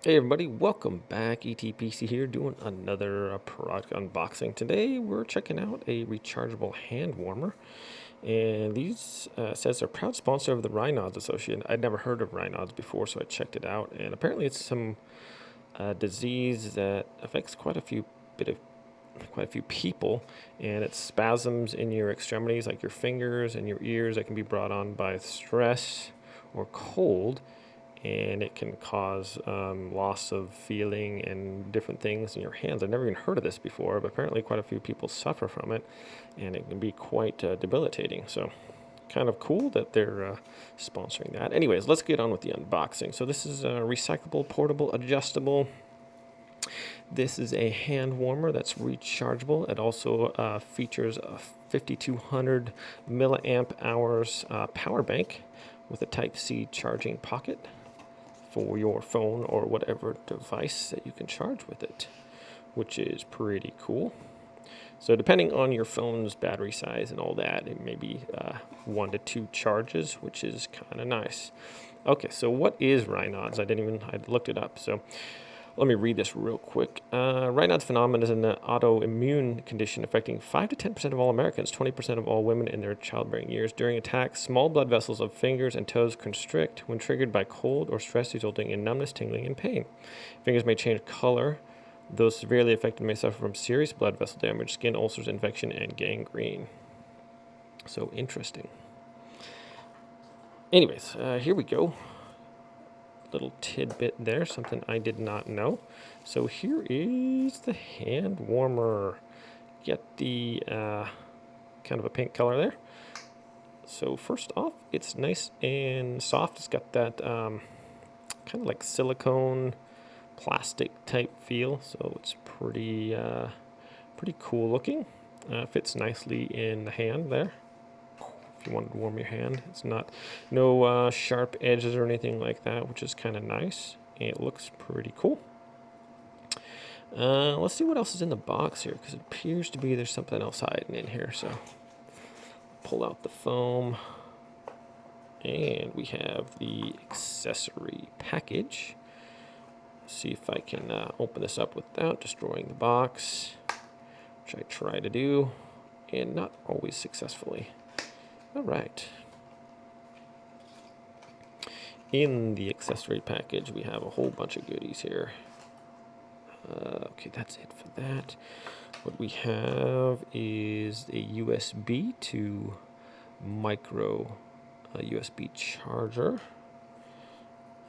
Hey everybody, welcome back. ETPC here doing another product unboxing. Today we're checking out a rechargeable hand warmer. And these says they're proud sponsor of the Raynaud's Association. I'd never heard of Raynaud's before, so I checked it out. And apparently it's some disease that affects quite a few people, and it's spasms in your extremities like your fingers and your ears that can be brought on by stress or cold, and it can cause loss of feeling and different things in your hands. I've never even heard of this before, but apparently quite a few people suffer from it, and it can be quite debilitating. So kind of cool that they're sponsoring that. Anyways, let's get on with the unboxing. So this is a recyclable, portable, adjustable. This is a hand warmer that's rechargeable. It also features a 5200 milliamp hours power bank with a Type-C charging pocket for your phone or whatever device that you can charge with it, which is pretty cool. So depending on your phone's battery size and all that, it may be 1 to 2 charges, which is kind of nice. Okay, so what is Raynaud's? I looked it up. So let me read this real quick. Raynaud's phenomenon is an autoimmune condition affecting 5 to 10% of all Americans, 20% of all women in their childbearing years. During attacks, small blood vessels of fingers and toes constrict when triggered by cold or stress, resulting in numbness, tingling, and pain. Fingers may change color. Those severely affected may suffer from serious blood vessel damage, skin ulcers, infection, and gangrene. So interesting. Anyways, here we go. Little tidbit there, something I did not know. So here is the hand warmer. Get the kind of a pink color there. So first off, it's nice and soft. It's got that kind of like silicone plastic type feel, so it's pretty cool looking. Fits nicely in the hand there. If you wanted to warm your hand, it's no sharp edges or anything like that, which is kind of nice. It looks pretty cool. Let's see what else is in the box here, because it appears to be there's something else hiding in here. So pull out the foam, and we have the accessory package. See if I can open this up without destroying the box, which I try to do, and not always successfully. All right. In the accessory package, we have a whole bunch of goodies here. Okay, that's it for that. What we have is a USB to micro USB charger,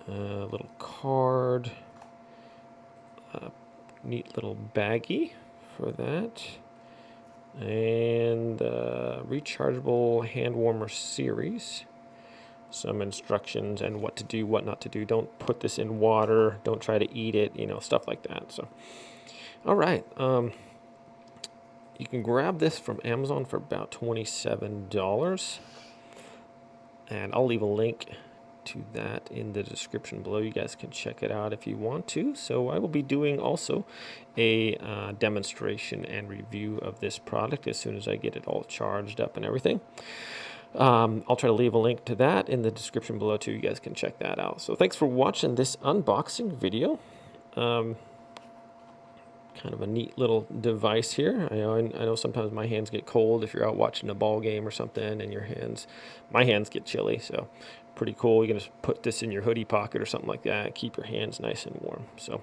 a little card, a neat little baggie for that, and rechargeable hand warmer series. Some instructions and what to do, what not to do. Don't put this in water. Don't try to eat it, stuff like that. So, all right. You can grab this from Amazon for about $27. And I'll leave a link to that in the description below. You guys can check it out if you want to. So I will be doing also a demonstration and review of this product as soon as I get it all charged up and everything. I'll try to leave a link to that in the description below too. You guys can check that out. So thanks for watching this unboxing video. Kind of a neat little device here. I know sometimes my hands get cold if you're out watching a ball game or something, and my hands get chilly. So pretty cool. You can just put this in your hoodie pocket or something like that. Keep your hands nice and warm. So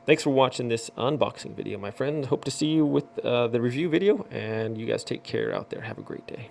thanks for watching this unboxing video, my friend. Hope to see you with the review video, and you guys take care out there. Have a great day.